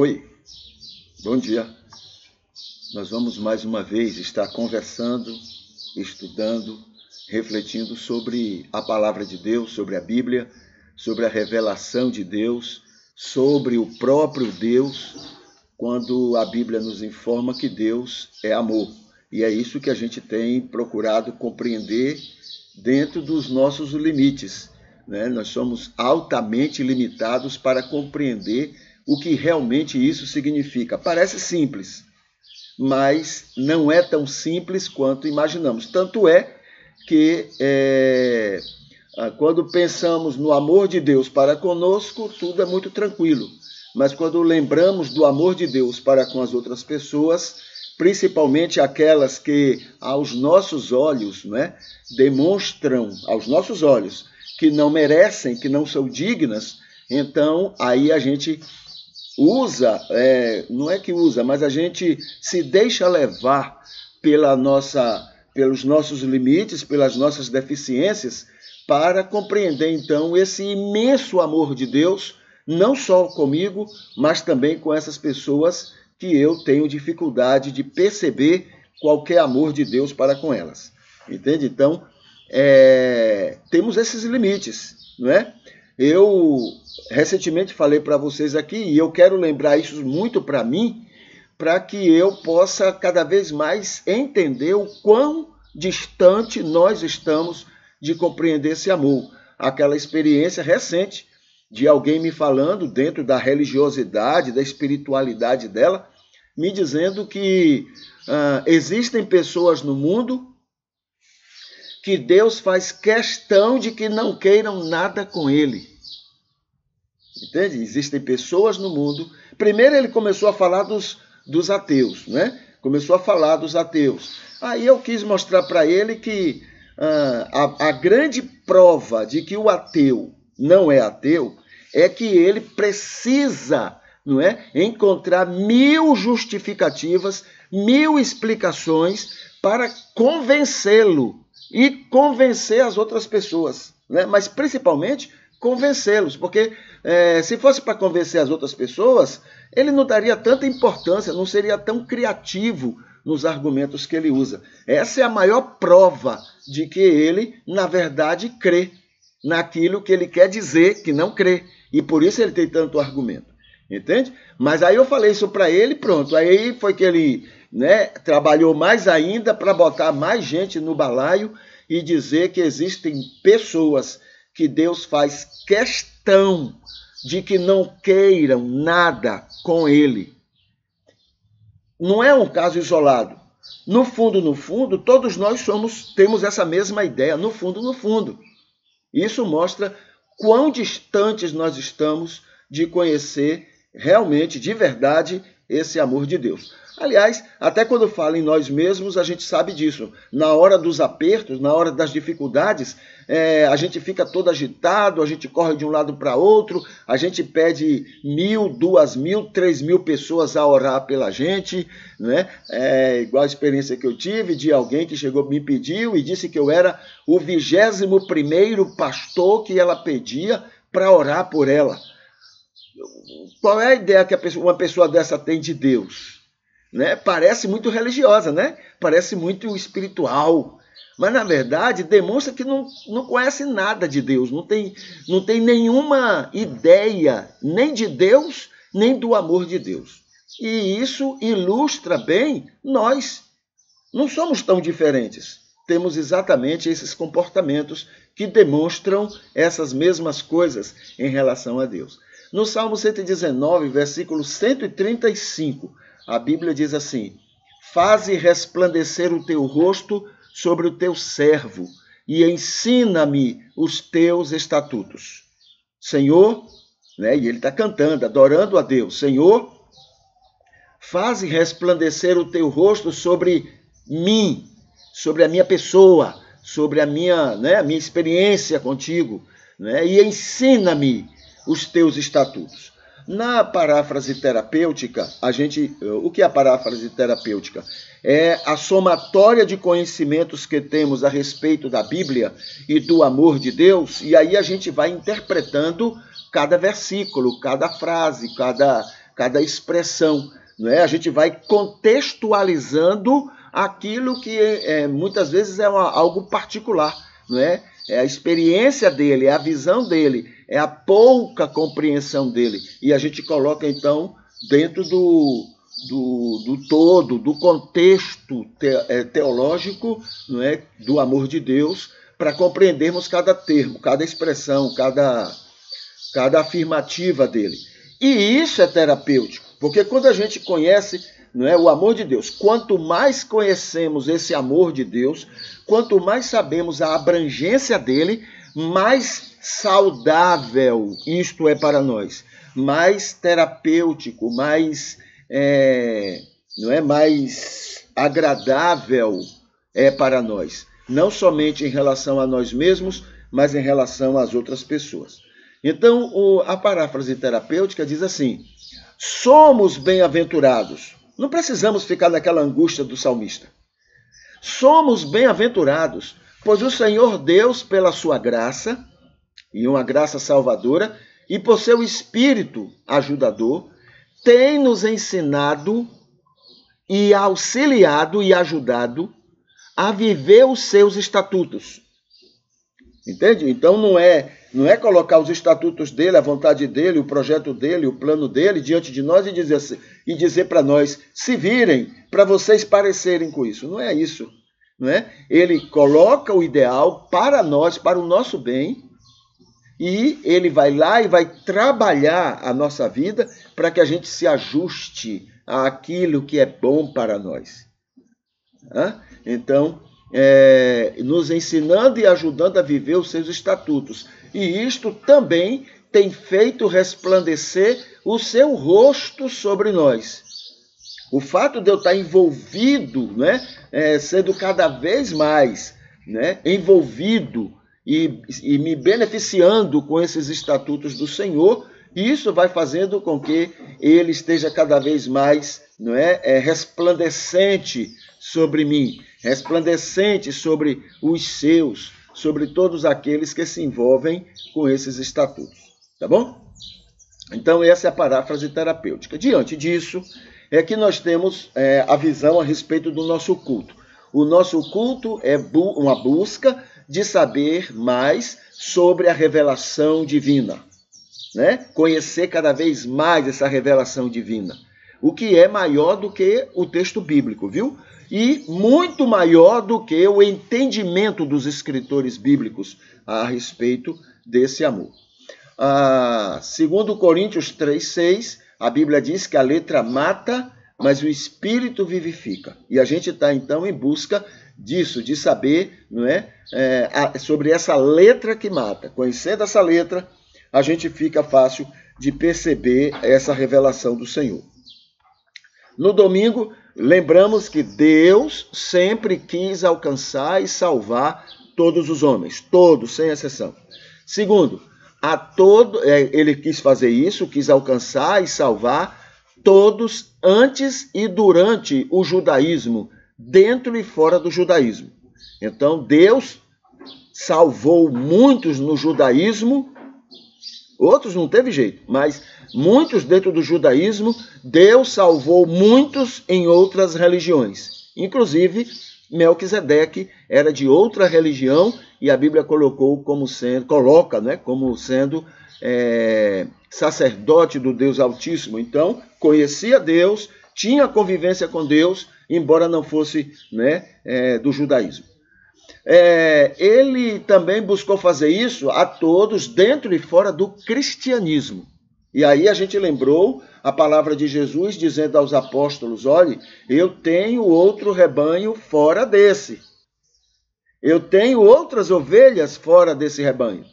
Oi, bom dia. Nós vamos mais uma vez estar conversando, estudando, refletindo sobre a palavra de Deus, sobre a Bíblia, sobre a revelação de Deus, sobre o próprio Deus, quando a Bíblia nos informa que Deus é amor. E é isso que a gente tem procurado compreender dentro dos nossos limites, né? Nós somos altamente limitados para compreender o que realmente isso significa. Parece simples, mas não é tão simples quanto imaginamos. Tanto é que quando pensamos no amor de Deus para conosco, tudo é muito tranquilo. Mas quando lembramos do amor de Deus para com as outras pessoas, principalmente aquelas que aos nossos olhos, né, demonstram aos nossos olhos que não merecem, que não são dignas, então aí a gente usa, não é que usa, mas a gente se deixa levar pelos nossos limites, pelas nossas deficiências, para compreender então esse imenso amor de Deus, não só comigo, mas também com essas pessoas que eu tenho dificuldade de perceber qualquer amor de Deus para com elas. Entende? Então, temos esses limites, não é? Eu recentemente falei para vocês aqui, e eu quero lembrar isso muito para mim, para que eu possa cada vez mais entender o quão distante nós estamos de compreender esse amor. Aquela experiência recente de alguém me falando dentro da religiosidade, da espiritualidade dela, me dizendo que existem pessoas no mundo que Deus faz questão de que não queiram nada com ele. Entende? Existem pessoas no mundo. Primeiro ele começou a falar dos ateus, né? Começou a falar dos ateus. Aí eu quis mostrar para ele que a grande prova de que o ateu não é ateu é que ele precisa, não é, encontrar 1000 justificativas, 1000 explicações para convencê-lo e convencer as outras pessoas, né? Mas principalmente convencê-los, porque se fosse para convencer as outras pessoas, ele não daria tanta importância, não seria tão criativo nos argumentos que ele usa. Essa é a maior prova de que ele, na verdade, crê naquilo que ele quer dizer que não crê, e por isso ele tem tanto argumento, entende? Mas aí eu falei isso para ele, pronto, aí foi que ele, né, trabalhou mais ainda para botar mais gente no balaio e dizer que existem pessoas que Deus faz questão de que não queiram nada com ele. Não é um caso isolado. No fundo, todos nós temos essa mesma ideia, no fundo. Isso mostra quão distantes nós estamos de conhecer realmente, de verdade, esse amor de Deus. Aliás, até quando fala em nós mesmos, a gente sabe disso. Na hora dos apertos, na hora das dificuldades, a gente fica todo agitado, a gente corre de um lado para outro, a gente pede 1000, 2000, 3000 pessoas a orar pela gente, né? Igual a experiência que eu tive de alguém que chegou, me pediu e disse que eu era o 21º pastor que ela pedia para orar por ela. Qual é a ideia que uma pessoa dessa tem de Deus? Né? Parece muito religiosa, né? Parece muito espiritual, mas na verdade demonstra que não conhece nada de Deus, não tem nenhuma ideia nem de Deus, nem do amor de Deus. E isso ilustra bem nós. Não somos tão diferentes. Temos exatamente esses comportamentos que demonstram essas mesmas coisas em relação a Deus. No Salmo 119, versículo 135, a Bíblia diz assim: faze resplandecer o teu rosto sobre o teu servo e ensina-me os teus estatutos. Senhor, né, e ele está cantando, adorando a Deus. Senhor, faze resplandecer o teu rosto sobre mim, sobre a minha pessoa, sobre a minha experiência contigo, né, e ensina-me os teus estatutos. Na paráfrase terapêutica, o que é a paráfrase terapêutica? É a somatória de conhecimentos que temos a respeito da Bíblia e do amor de Deus, e aí a gente vai interpretando cada versículo, cada frase, cada cada expressão, não é? A gente vai contextualizando aquilo que muitas vezes é algo particular, não é? É a experiência dele, é a visão dele, é a pouca compreensão dele. E a gente coloca, então, dentro do todo, do contexto teológico, não é? Do amor de Deus, para compreendermos cada termo, cada expressão, cada afirmativa dele. E isso é terapêutico, porque quando a gente conhece, não é, o amor de Deus, quanto mais conhecemos esse amor de Deus, quanto mais sabemos a abrangência dele, mais saudável isto é para nós, mais terapêutico, mais mais agradável é para nós, não somente em relação a nós mesmos, mas em relação às outras pessoas. Então, a paráfrase terapêutica diz assim: somos bem-aventurados. Não precisamos ficar naquela angústia do salmista. Somos bem-aventurados, pois o Senhor Deus, pela sua graça, e uma graça salvadora, e por seu Espírito ajudador, tem nos ensinado e auxiliado e ajudado a viver os seus estatutos. Entende? Então não é colocar os estatutos dele, a vontade dele, o projeto dele, o plano dele diante de nós e dizer para nós, se virem, para vocês parecerem com isso. Não é isso. Não é? Ele coloca o ideal para nós, para o nosso bem, e ele vai lá e vai trabalhar a nossa vida para que a gente se ajuste àquilo que é bom para nós. Então, nos ensinando e ajudando a viver os seus estatutos. E isto também tem feito resplandecer o seu rosto sobre nós. O fato de eu estar envolvido, né, sendo cada vez mais, né, envolvido e me beneficiando com esses estatutos do Senhor, isso vai fazendo com que ele esteja cada vez mais, não resplandecente sobre mim, resplandecente sobre os seus, sobre todos aqueles que se envolvem com esses estatutos. Tá bom? Então, essa é a paráfrase terapêutica. Diante disso, é que nós temos a visão a respeito do nosso culto. O nosso culto é uma busca de saber mais sobre a revelação divina, né? Conhecer cada vez mais essa revelação divina, o que é maior do que o texto bíblico, viu? E muito maior do que o entendimento dos escritores bíblicos a respeito desse amor. Segundo Coríntios 3,6, a Bíblia diz que a letra mata, mas o Espírito vivifica. E a gente está, então, em busca disso, de saber, não é, sobre essa letra que mata. Conhecendo essa letra, a gente fica fácil de perceber essa revelação do Senhor. No domingo, lembramos que Deus sempre quis alcançar e salvar todos os homens, todos, sem exceção. Segundo, ele quis fazer isso, quis alcançar e salvar todos antes e durante o judaísmo, dentro e fora do judaísmo. Então, Deus salvou muitos no judaísmo, outros não teve jeito, mas muitos dentro do judaísmo, Deus salvou muitos em outras religiões. Inclusive, Melquisedeque era de outra religião e a Bíblia coloca como sendo sacerdote do Deus Altíssimo. Então, conhecia Deus, tinha convivência com Deus, embora não fosse do judaísmo. Ele também buscou fazer isso a todos dentro e fora do cristianismo. E aí a gente lembrou a palavra de Jesus dizendo aos apóstolos: olhe, eu tenho outro rebanho fora desse. Eu tenho outras ovelhas fora desse rebanho.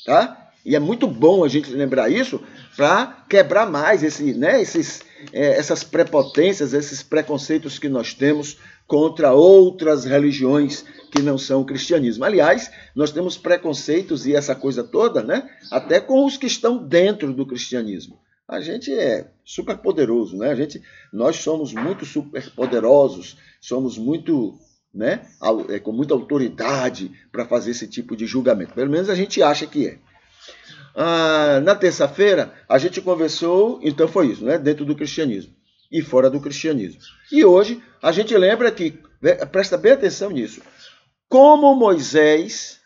Tá? E é muito bom a gente lembrar isso para quebrar mais essas prepotências, esses preconceitos que nós temos contra outras religiões que não são o cristianismo. Aliás, nós temos preconceitos e essa coisa toda, até com os que estão dentro do cristianismo. A gente é super poderoso, nós somos muito super poderosos, somos muito, com muita autoridade para fazer esse tipo de julgamento. Pelo menos a gente acha que é. na terça-feira, a gente conversou, então foi isso, né? Dentro do cristianismo e fora do cristianismo. E hoje, a gente lembra que, presta bem atenção nisso, como Moisés,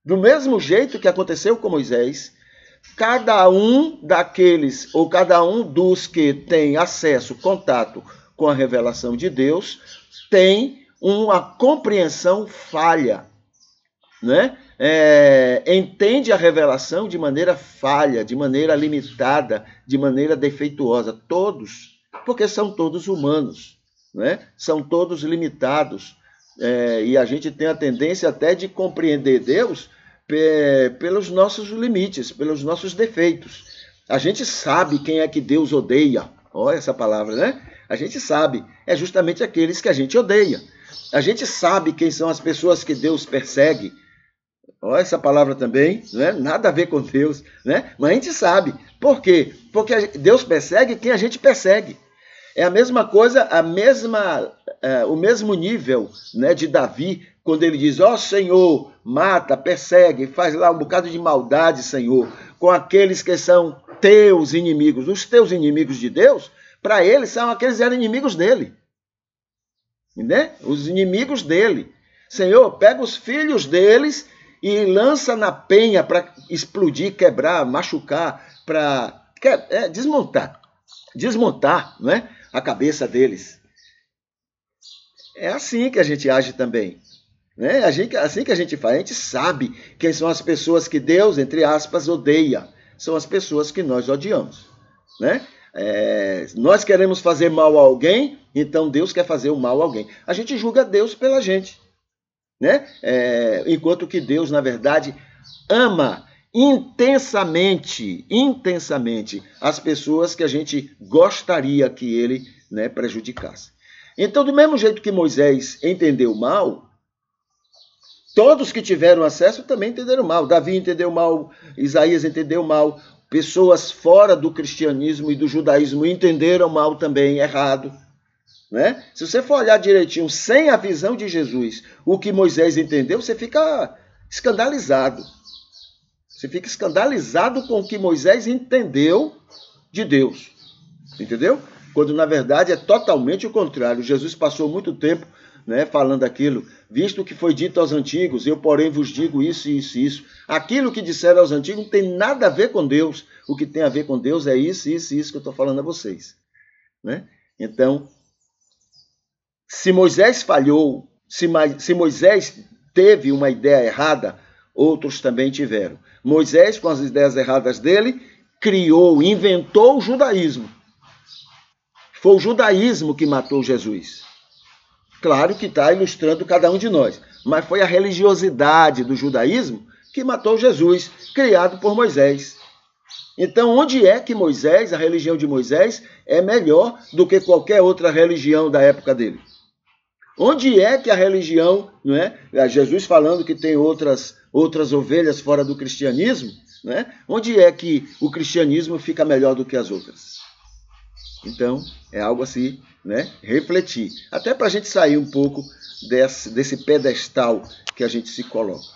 do mesmo jeito que aconteceu com Moisés, cada um daqueles, ou cada um dos que tem acesso, contato com a revelação de Deus, tem uma compreensão falha, né? Entende a revelação de maneira falha, de maneira limitada, de maneira defeituosa. Todos, porque são todos humanos, né? São todos limitados. E a gente tem a tendência até de compreender Deus pelos nossos limites, pelos nossos defeitos. A gente sabe quem é que Deus odeia. Olha essa palavra, né? A gente sabe. É justamente aqueles que a gente odeia. A gente sabe quem são as pessoas que Deus persegue. Olha essa palavra também, né? Nada a ver com Deus, né? Mas a gente sabe. Por quê? Porque Deus persegue quem a gente persegue. É a mesma coisa, o mesmo nível, né, de Davi, quando ele diz, ó Senhor, mata, persegue, faz lá um bocado de maldade, Senhor, com aqueles que são teus inimigos. Os teus inimigos de Deus, para ele, são aqueles que eram inimigos dele. Né? Os inimigos dele. Senhor, pega os filhos deles e lança na penha para explodir, quebrar, machucar, para desmontar, né, a cabeça deles. É assim que a gente age também. Né? Assim que a gente faz. A gente sabe quem são as pessoas que Deus, entre aspas, odeia. São as pessoas que nós odiamos. Né? Nós queremos fazer mal a alguém, então Deus quer fazer o mal a alguém. A gente julga Deus pela gente. Né? Enquanto que Deus, na verdade, ama intensamente as pessoas que a gente gostaria que ele, né, prejudicasse. Então, do mesmo jeito que Moisés entendeu mal, todos que tiveram acesso também entenderam mal. Davi entendeu mal, Isaías entendeu mal, pessoas fora do cristianismo e do judaísmo entenderam mal também, errado. Né? Se você for olhar direitinho, sem a visão de Jesus, o que Moisés entendeu, você fica escandalizado. Você fica escandalizado com o que Moisés entendeu de Deus. Entendeu? Quando, na verdade, é totalmente o contrário. Jesus passou muito tempo, né, falando aquilo. Visto que foi dito aos antigos, eu, porém, vos digo isso, isso e isso. Aquilo que disseram aos antigos não tem nada a ver com Deus. O que tem a ver com Deus é isso, isso e isso que eu estou falando a vocês. Né? Então, se Moisés falhou, se Moisés teve uma ideia errada, outros também tiveram. Moisés, com as ideias erradas dele, inventou o judaísmo. Foi o judaísmo que matou Jesus. Claro que está ilustrando cada um de nós, mas foi a religiosidade do judaísmo que matou Jesus, criado por Moisés. Então, onde é que Moisés, a religião de Moisés, é melhor do que qualquer outra religião da época dele? Onde é que a religião, não é? Jesus falando que tem outras ovelhas fora do cristianismo, né? Onde é que o cristianismo fica melhor do que as outras? Então, é algo assim, né? Refletir. Até para a gente sair um pouco desse pedestal que a gente se coloca.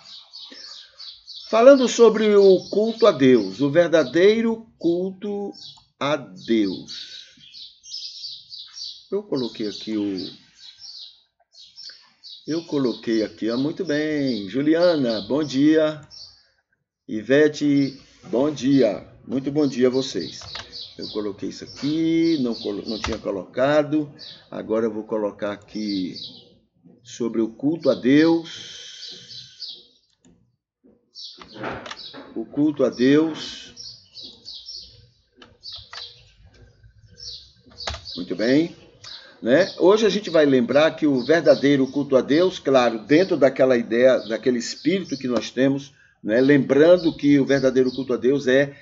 Falando sobre o culto a Deus, o verdadeiro culto a Deus. Eu coloquei aqui, muito bem. Juliana, bom dia. Ivete, bom dia. Muito bom dia a vocês. Eu coloquei isso aqui, não tinha colocado. Agora eu vou colocar aqui sobre o culto a Deus. O culto a Deus. Muito bem. Né? Hoje a gente vai lembrar que o verdadeiro culto a Deus, claro, dentro daquela ideia, daquele espírito que nós temos, né? Lembrando que o verdadeiro culto a Deus é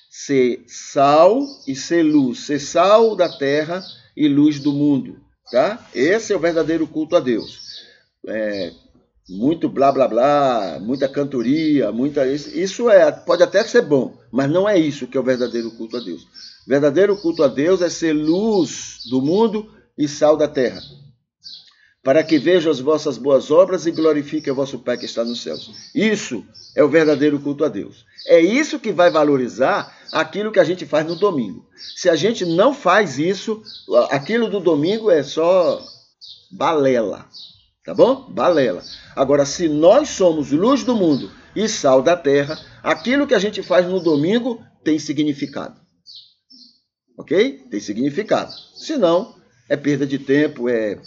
ser sal e ser luz, ser sal da terra e luz do mundo. Tá? Esse é o verdadeiro culto a Deus. Muito blá blá blá, muita cantoria, isso pode até ser bom, mas não é isso que é o verdadeiro culto a Deus. O verdadeiro culto a Deus é ser luz do mundo e sal da terra. para que vejam as vossas boas obras e glorifiquem o vosso Pai que está nos céus. Isso é o verdadeiro culto a Deus. É isso que vai valorizar aquilo que a gente faz no domingo. Se a gente não faz isso, aquilo do domingo é só balela, tá bom? Balela. Agora, se nós somos luz do mundo e sal da terra, aquilo que a gente faz no domingo tem significado. Ok? Tem significado. Se não, é perda de tempo, é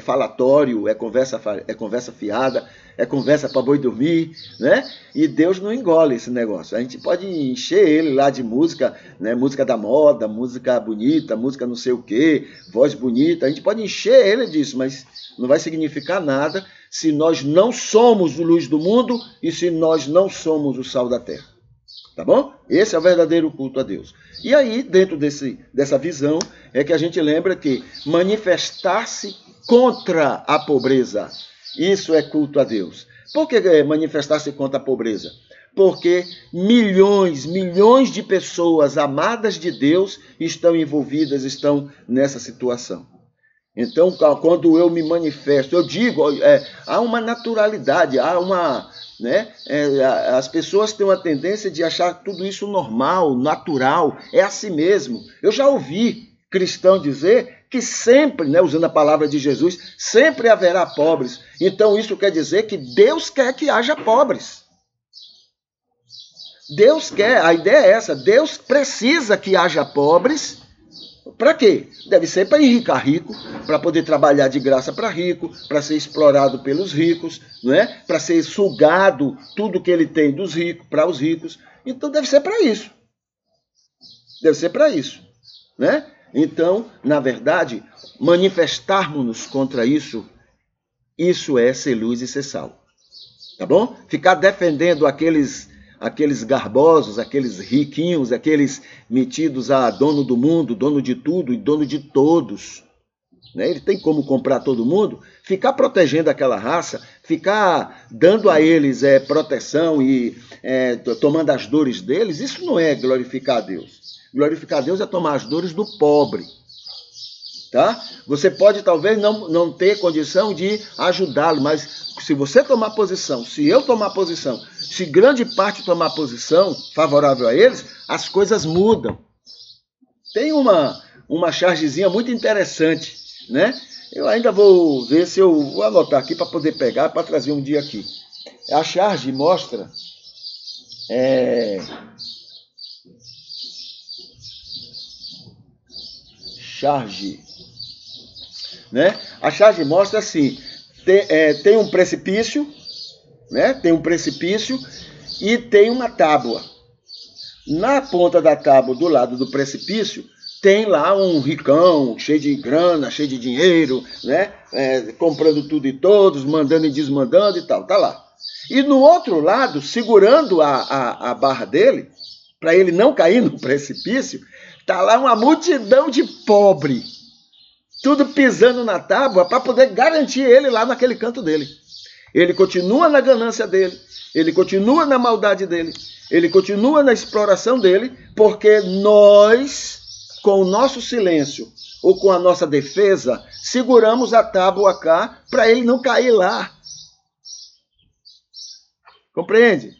falatório, é conversa fiada, é conversa para boi dormir, né? E Deus não engole esse negócio. A gente pode encher ele lá de música, né? Música da moda, música bonita, música não sei o quê, voz bonita. A gente pode encher ele disso, mas não vai significar nada se nós não somos a luz do mundo e se nós não somos o sal da terra. Tá bom? Esse é o verdadeiro culto a Deus. E aí, dentro dessa visão, é que a gente lembra que manifestar-se contra a pobreza, isso é culto a Deus. Por que manifestar-se contra a pobreza? Porque milhões de pessoas amadas de Deus estão envolvidas, estão nessa situação. Então, quando eu me manifesto, eu digo, há uma naturalidade, há uma... né? As pessoas têm uma tendência de achar tudo isso normal, natural, é assim mesmo. Eu já ouvi cristão dizer que sempre, né, usando a palavra de Jesus, sempre haverá pobres. Então isso quer dizer que Deus quer que haja pobres. Deus quer, a ideia é essa, Deus precisa que haja pobres. Para quê? Deve ser para enricar rico, para poder trabalhar de graça para rico, para ser explorado pelos ricos, não é? Para ser sugado tudo que ele tem dos ricos para os ricos. Então deve ser para isso. Deve ser para isso, né? Então, na verdade, manifestarmos-nos contra isso, isso é ser luz e ser sal. Tá bom? Ficar defendendo aqueles garbosos, aqueles riquinhos, aqueles metidos a dono do mundo, dono de tudo e dono de todos. Né? Ele tem como comprar todo mundo. Ficar protegendo aquela raça, ficar dando a eles proteção e tomando as dores deles, isso não é glorificar a Deus. Glorificar a Deus é tomar as dores do pobre. Tá? Você pode talvez não ter condição de ajudá-lo, mas se você tomar posição, se eu tomar posição, se grande parte tomar posição favorável a eles, as coisas mudam. Tem uma chargezinha muito interessante, né? Eu ainda vou ver se eu vou anotar aqui para poder pegar, para trazer um dia aqui. A charge mostra... charge, né? A charge mostra assim, tem um precipício, né? Tem um precipício e tem uma tábua. Na ponta da tábua, do lado do precipício, tem lá um ricão, cheio de grana, cheio de dinheiro, né? Comprando tudo e todos, mandando e desmandando e tal, tá lá. E no outro lado, segurando a barra dele, para ele não cair no precipício, tá lá uma multidão de pobre, tudo pisando na tábua para poder garantir ele lá naquele canto dele. Ele continua na ganância dele, ele continua na maldade dele, ele continua na exploração dele, porque nós, com o nosso silêncio ou com a nossa defesa, seguramos a tábua cá para ele não cair lá. Compreende?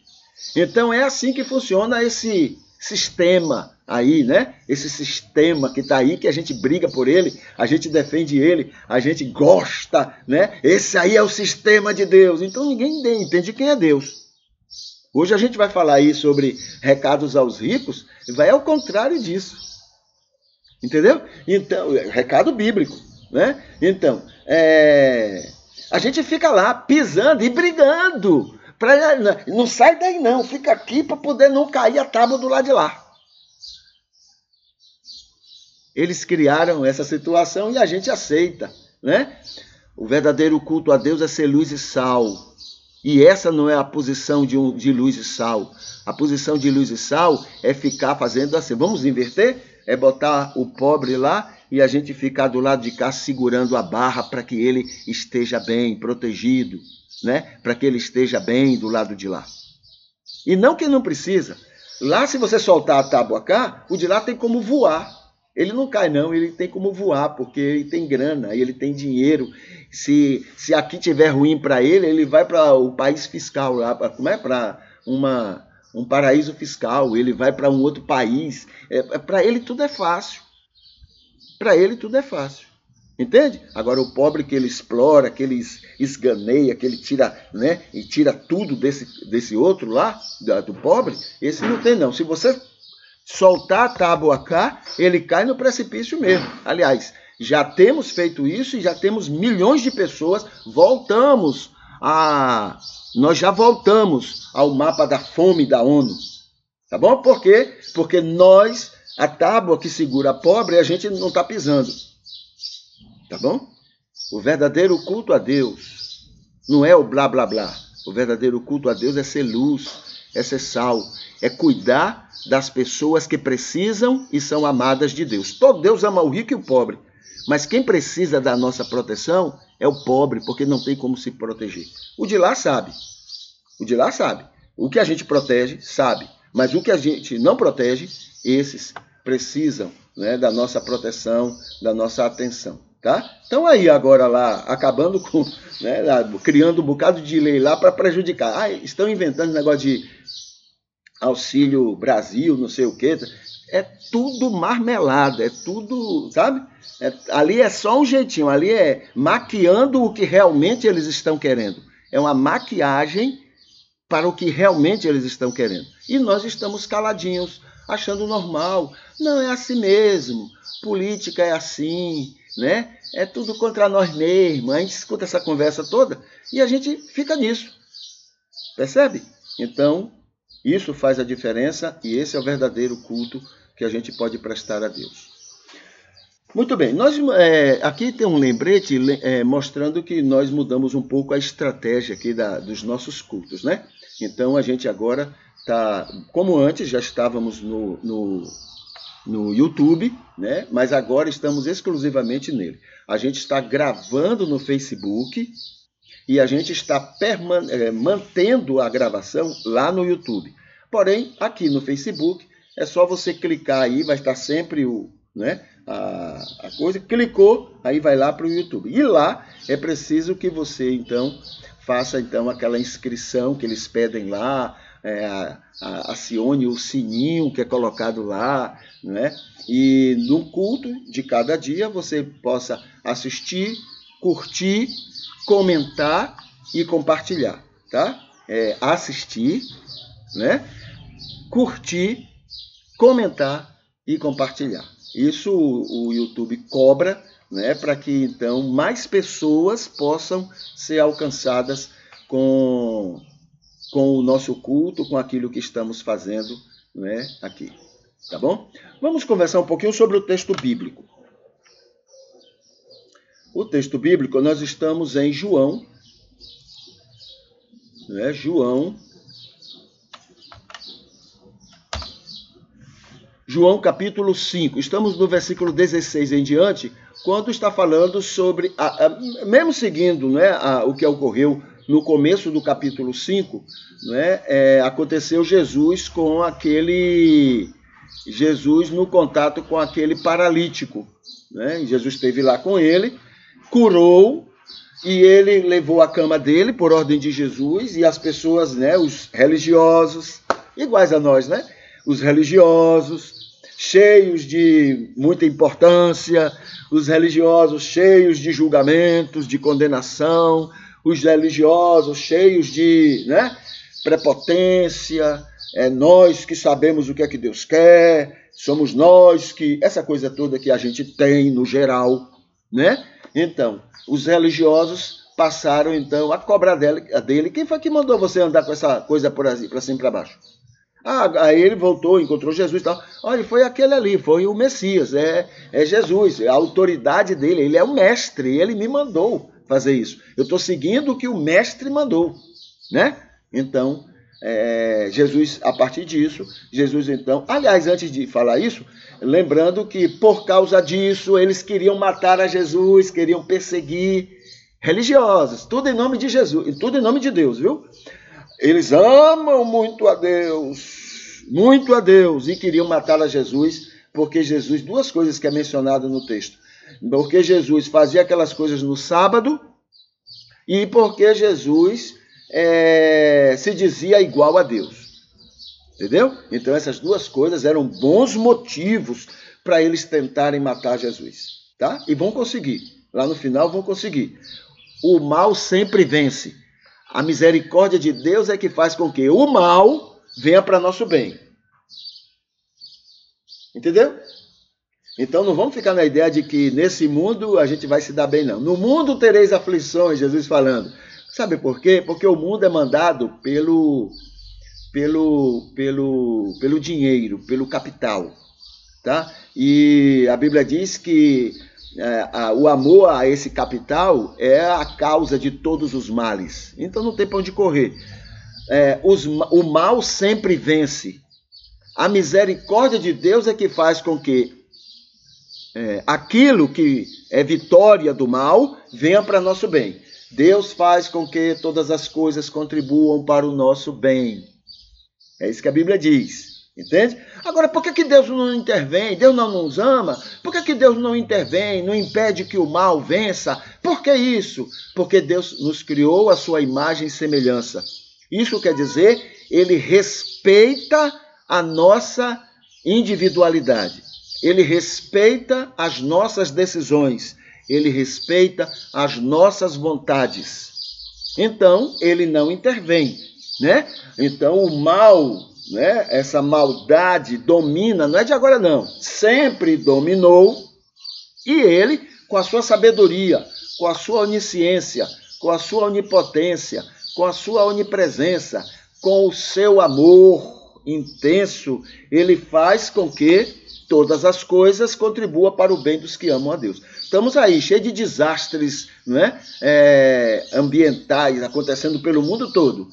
Então é assim que funciona esse sistema aí, né? Esse sistema que está aí, que a gente briga por ele, a gente defende ele, a gente gosta, né? Esse aí é o sistema de Deus. Então ninguém entende quem é Deus. Hoje a gente vai falar aí sobre recados aos ricos, vai ao contrário disso. Entendeu? Então, recado bíblico, né? Então, a gente fica lá pisando e brigando. Não sai daí não, fica aqui para poder não cair a tábua do lado de lá. Eles criaram essa situação e a gente aceita, né? O verdadeiro culto a Deus é ser luz e sal. E essa não é a posição de luz e sal. A posição de luz e sal é ficar fazendo assim. Vamos inverter? É botar o pobre lá e a gente ficar do lado de cá segurando a barra para que ele esteja bem, protegido, né? Para que ele esteja bem do lado de lá. E não que não precisa. Lá, se você soltar a tábua cá, o de lá tem como voar. Ele não cai, não, ele tem como voar, porque ele tem grana, ele tem dinheiro. Se aqui tiver ruim para ele, ele vai para o país fiscal lá, para um paraíso fiscal, ele vai para um outro país. Para ele tudo é fácil. Para ele tudo é fácil. Entende? Agora o pobre que ele explora, que ele esganeia, que ele tira, né, e tira tudo desse outro lá, do pobre, esse não tem não. Se você soltar a tábua cá, ele cai no precipício mesmo. Aliás, já temos feito isso e já temos milhões de pessoas. Nós já voltamos ao mapa da fome da ONU. Tá bom? Por quê? Porque a tábua que segura a pobre, a gente não está pisando. Tá bom? O verdadeiro culto a Deus não é o blá blá blá. O verdadeiro culto a Deus é ser luz, é ser sal, é cuidar das pessoas que precisam e são amadas de Deus. Todo Deus ama o rico e o pobre, mas quem precisa da nossa proteção é o pobre, porque não tem como se proteger. O de lá sabe. O de lá sabe. O que a gente protege, sabe. Mas o que a gente não protege, esses precisam, né, da nossa proteção, da nossa atenção. Tá? Então aí agora lá, acabando com, né, criando um bocado de lei lá para prejudicar. Estão inventando negócio de Auxílio Brasil, não sei o quê. É tudo marmelada, é tudo, sabe? Ali é só um jeitinho, ali é maquiando o que realmente eles estão querendo. É uma maquiagem para o que realmente eles estão querendo. E nós estamos caladinhos, achando normal. Não, é assim mesmo. Política é assim, né? É tudo contra nós mesmos. A gente escuta essa conversa toda e a gente fica nisso. Percebe? Então, isso faz a diferença e esse é o verdadeiro culto que a gente pode prestar a Deus. Muito bem, aqui tem um lembrete mostrando que nós mudamos um pouco a estratégia aqui dos nossos cultos, né? Então, a gente agora está, como antes, já estávamos no YouTube, né? Mas agora estamos exclusivamente nele. A gente está gravando no Facebook e a gente está mantendo a gravação lá no YouTube. Porém, aqui no Facebook, é só você clicar aí, vai estar sempre a coisa. Clicou, aí vai lá para o YouTube. E lá é preciso que você, então, faça aquela inscrição que eles pedem lá, acione o sininho que é colocado lá, né? E no culto de cada dia você possa assistir, curtir, comentar e compartilhar, tá? Assistir, né? Curtir, comentar e compartilhar. Isso o YouTube cobra, né? Para que então mais pessoas possam ser alcançadas com o nosso culto, com aquilo que estamos fazendo, né, aqui. Tá bom? Vamos conversar um pouquinho sobre o texto bíblico. O texto bíblico, nós estamos em João, né, João capítulo 5. Estamos no versículo 16 em diante, quando está falando sobre, mesmo seguindo, né, o que ocorreu no começo do capítulo 5, né, aconteceu Jesus no contato com aquele paralítico. Né? Jesus esteve lá com ele, curou, e ele levou a cama dele por ordem de Jesus, e as pessoas, né, os religiosos, iguais a nós, né? Os religiosos, cheios de muita importância, os religiosos cheios de julgamentos, de condenação, os religiosos cheios de, né, prepotência, nós que sabemos o que é que Deus quer, somos nós que... Essa coisa toda que a gente tem no geral, né? Então, os religiosos passaram, então, a cobrar dele. Quem foi que mandou você andar com essa coisa para cima e para baixo? Aí ele voltou, encontrou Jesus e tal. Olha, foi aquele ali, foi o Messias, é Jesus, a autoridade dele, ele é o mestre, ele me mandou fazer isso. Eu estou seguindo o que o mestre mandou, né? Então, Jesus, a partir disso, Jesus então... Aliás, antes de falar isso, lembrando que por causa disso, eles queriam matar a Jesus, queriam perseguir religiosos, tudo em nome de Jesus, tudo em nome de Deus, viu? Eles amam muito a Deus, e queriam matar a Jesus Porque Jesus, duas coisas que é mencionado no texto. Porque Jesus fazia aquelas coisas no sábado e porque Jesus se dizia igual a Deus. Entendeu? Então essas duas coisas eram bons motivos para eles tentarem matar Jesus. Tá? E vão conseguir. Lá no final vão conseguir. O mal sempre vence. A misericórdia de Deus é que faz com que o mal venha para nosso bem. Entendeu? Então não vamos ficar na ideia de que nesse mundo a gente vai se dar bem, não. No mundo tereis aflições, Jesus falando. Sabe por quê? Porque o mundo é mandado pelo dinheiro, pelo capital. Tá? E a Bíblia diz que o amor a esse capital é a causa de todos os males. Então não tem para onde correr. O mal sempre vence. A misericórdia de Deus é que faz com que aquilo que é vitória do mal venha para nosso bem. Deus faz com que todas as coisas contribuam para o nosso bem. É isso que a Bíblia diz. Entende? Agora, por que Deus não intervém? Deus não nos ama? Por que Deus não intervém, não impede que o mal vença? Por que isso? Porque Deus nos criou a sua imagem e semelhança. Isso quer dizer, ele respeita a nossa individualidade. Ele respeita as nossas decisões. Ele respeita as nossas vontades. Então, ele não intervém, né? Então, o mal, né? Essa maldade domina, não é de agora não, sempre dominou, e ele, com a sua sabedoria, com a sua onisciência, com a sua onipotência, com a sua onipresença, com o seu amor intenso, ele faz com que todas as coisas contribuam para o bem dos que amam a Deus. Estamos aí, cheio de desastres, né? Ambientais acontecendo pelo mundo todo.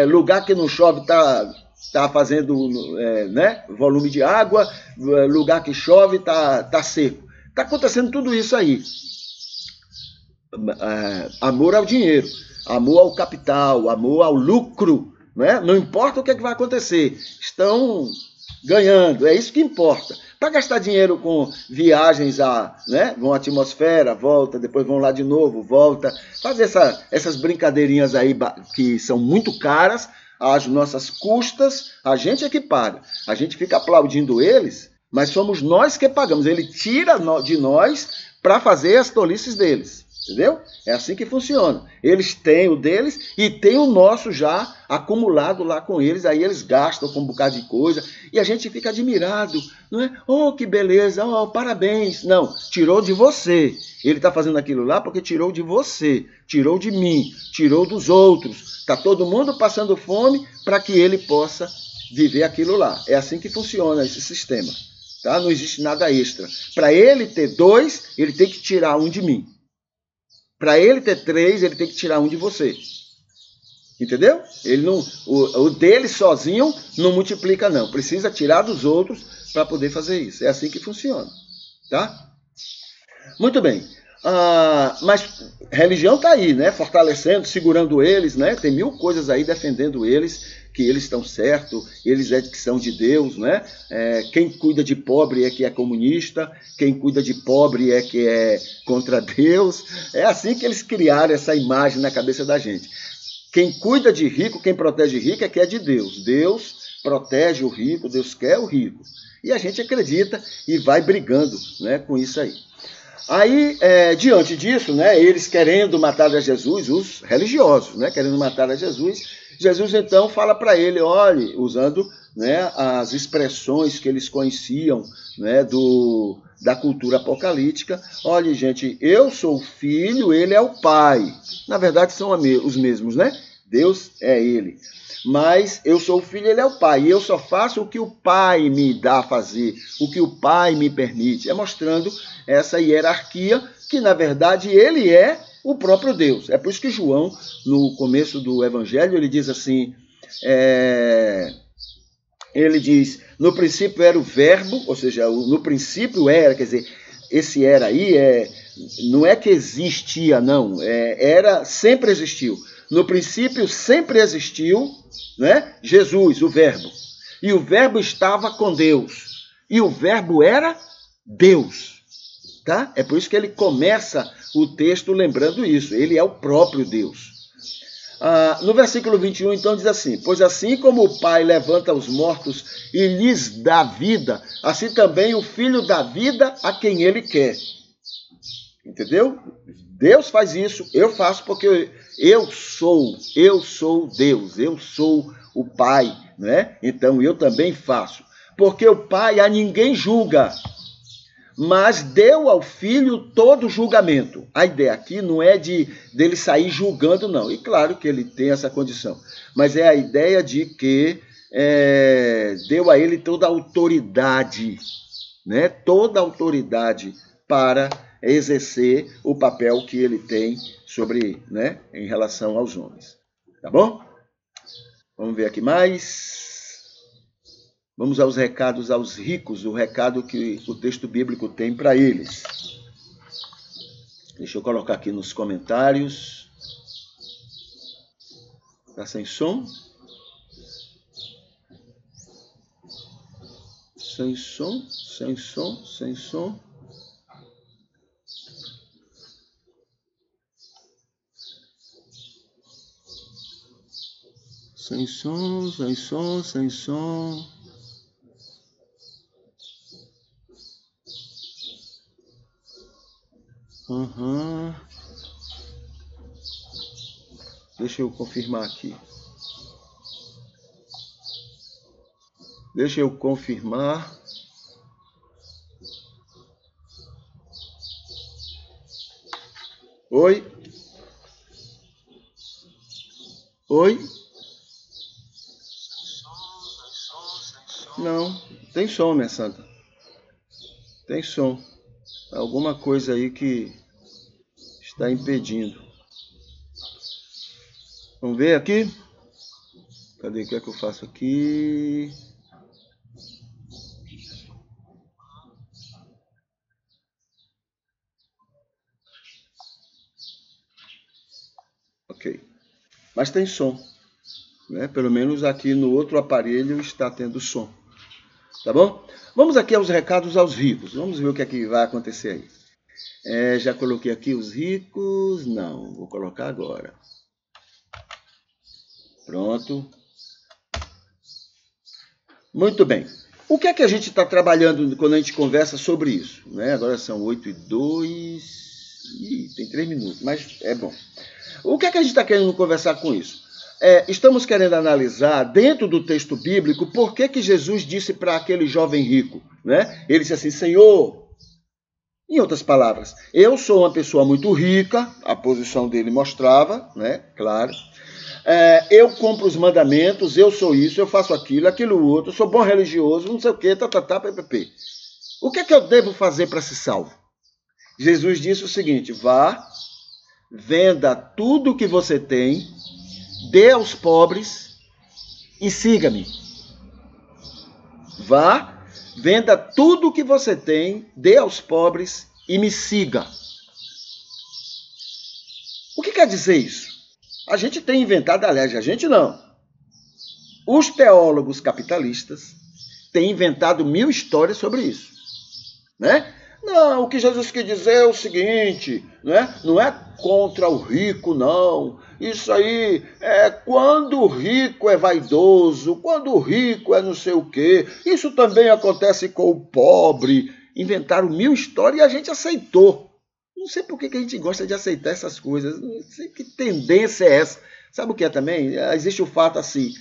Lugar que não chove está fazendo volume de água, lugar que chove está seco. Está acontecendo tudo isso aí. Amor ao dinheiro, amor ao capital, amor ao lucro. Né? Não importa o que vai acontecer, estão ganhando, é isso que importa. Para gastar dinheiro com viagens vão à atmosfera, volta, depois vão lá de novo, volta. Fazer essas brincadeirinhas aí que são muito caras, às nossas custas, a gente é que paga. A gente fica aplaudindo eles, mas somos nós que pagamos. Ele tira de nós para fazer as tolices deles. Entendeu? É assim que funciona. Eles têm o deles e tem o nosso já acumulado lá com eles. Aí eles gastam com um bocado de coisa e a gente fica admirado. Não é? Oh, que beleza, oh, parabéns. Não, tirou de você. Ele está fazendo aquilo lá porque tirou de você, tirou de mim, tirou dos outros. Está todo mundo passando fome para que ele possa viver aquilo lá. É assim que funciona esse sistema. Tá? Não existe nada extra. Para ele ter 2, ele tem que tirar um de mim. Para ele ter 3, ele tem que tirar um de você. Entendeu? Ele não, o dele sozinho não multiplica, não. Precisa tirar dos outros para poder fazer isso. É assim que funciona. Tá? Muito bem. Mas religião está aí, né? Fortalecendo, segurando eles, né? Tem 1000 coisas aí defendendo eles, que eles estão certos, eles que são de Deus, né? Quem cuida de pobre é que é comunista, quem cuida de pobre é que é contra Deus. É assim que eles criaram essa imagem na cabeça da gente. Quem cuida de rico, quem protege rico é que é de Deus. Deus protege o rico, Deus quer o rico. E a gente acredita e vai brigando, né, com isso aí. Aí, diante disso, né, eles querendo matar a Jesus, os religiosos, né, querendo matar a Jesus, Jesus então fala para ele, olhe, usando, né, as expressões que eles conheciam, né, da cultura apocalíptica, olhe, gente, eu sou o filho, ele é o pai. Na verdade são os mesmos, né? Deus é ele. Mas eu sou o filho, ele é o pai. E eu só faço o que o pai me dá a fazer, o que o pai me permite. É mostrando essa hierarquia que, na verdade, ele é o próprio Deus. É por isso que João, no começo do Evangelho, ele diz assim, ele diz, no princípio era o verbo, ou seja, no princípio era, quer dizer, esse era aí não é que existia, não, sempre existiu. No princípio sempre existiu, né, Jesus, o verbo. E o verbo estava com Deus. e o verbo era Deus. Tá? É por isso que ele começa o texto lembrando isso. Ele é o próprio Deus. No versículo 21, então, diz assim: pois assim como o Pai levanta os mortos e lhes dá vida, assim também o Filho dá vida a quem ele quer. Entendeu? Deus faz isso, eu faço porque eu sou Deus, eu sou o Pai, né? Então eu também faço. Porque o Pai a ninguém julga, mas deu ao Filho todo o julgamento. A ideia aqui não é dele sair julgando, não. E claro que ele tem essa condição. Mas é a ideia de que deu a ele toda a autoridade, né? Toda a autoridade para exercer o papel que ele tem sobre, né, em relação aos homens. Tá bom? Vamos ver aqui mais. Vamos aos recados aos ricos, o recado que o texto bíblico tem para eles. Deixa eu colocar aqui nos comentários. Está sem som? Sem som, sem som, sem som. Sem som, sem som, sem som. Deixa eu confirmar aqui. Deixa eu confirmar. Oi? Oi? Não, tem som, minha santa. Tem som. Alguma coisa aí que está impedindo. Vamos ver aqui? Cadê? O que é que eu faço aqui? Ok. Mas tem som, né? Pelo menos aqui no outro aparelho está tendo som. Tá bom? Vamos aqui aos recados aos ricos. Vamos ver o que é que vai acontecer aí. Já coloquei aqui os ricos. Não, vou colocar agora. Pronto. Muito bem. O que é que a gente está trabalhando quando a gente conversa sobre isso? Né? Agora são 8:02. Tem 3 minutos, mas é bom. O que é que a gente está querendo conversar com isso? Estamos querendo analisar, dentro do texto bíblico, por que Jesus disse para aquele jovem rico, né? Ele disse assim: Senhor, em outras palavras, eu sou uma pessoa muito rica, a posição dele mostrava, né? Claro. Eu cumpro os mandamentos, eu sou isso, eu faço aquilo outro, eu sou bom religioso, não sei o quê, ppp. O que é que eu devo fazer para ser salvo? Jesus disse o seguinte: vá, venda tudo o que você tem, dê aos pobres e siga-me. Vá, venda tudo o que você tem, dê aos pobres e me siga. O que quer dizer isso? A gente tem inventado, aliás, a gente não. Os teólogos capitalistas têm inventado 1000 histórias sobre isso, né? Não, o que Jesus quer dizer é o seguinte, né? Não é contra o rico, não. Isso aí é quando o rico é vaidoso, quando o rico é não sei o quê. Isso também acontece com o pobre. Inventaram 1000 histórias e a gente aceitou. Não sei por que a gente gosta de aceitar essas coisas. Não sei que tendência é essa. Sabe o que é também? Existe o fato assim.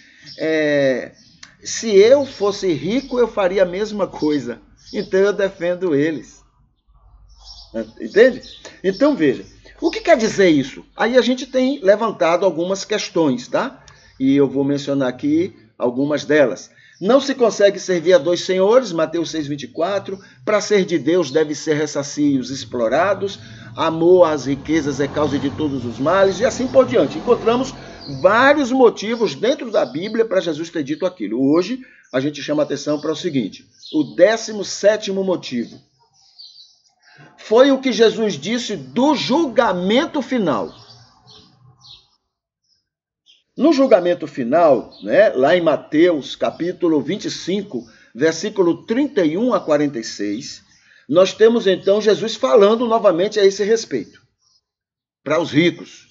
Se eu fosse rico, eu faria a mesma coisa. Então eu defendo eles. Entende? Então veja. O que quer dizer isso? Aí a gente tem levantado algumas questões, tá? E eu vou mencionar aqui algumas delas. Não se consegue servir a 2 senhores, Mateus 6,24. Para ser de Deus deve ser ressarcir os explorados. Amor às riquezas é causa de todos os males. E assim por diante. Encontramos vários motivos dentro da Bíblia para Jesus ter dito aquilo. Hoje a gente chama atenção para o seguinte. O 17º motivo. Foi o que Jesus disse do julgamento final. No julgamento final, né, lá em Mateus, capítulo 25, versículo 31 a 46, nós temos então Jesus falando novamente a esse respeito, para os ricos.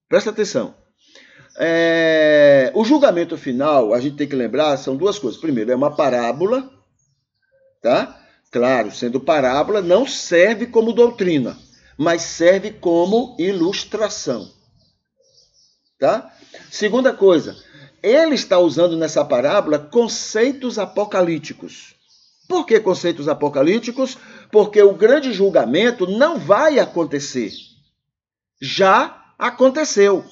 Presta atenção. O julgamento final, a gente tem que lembrar, são duas coisas. Primeiro, é uma parábola, tá? Claro, sendo parábola, não serve como doutrina, mas serve como ilustração, tá? Segunda coisa, ele está usando nessa parábola conceitos apocalípticos. Por que conceitos apocalípticos? Porque o grande julgamento não vai acontecer. Já aconteceu.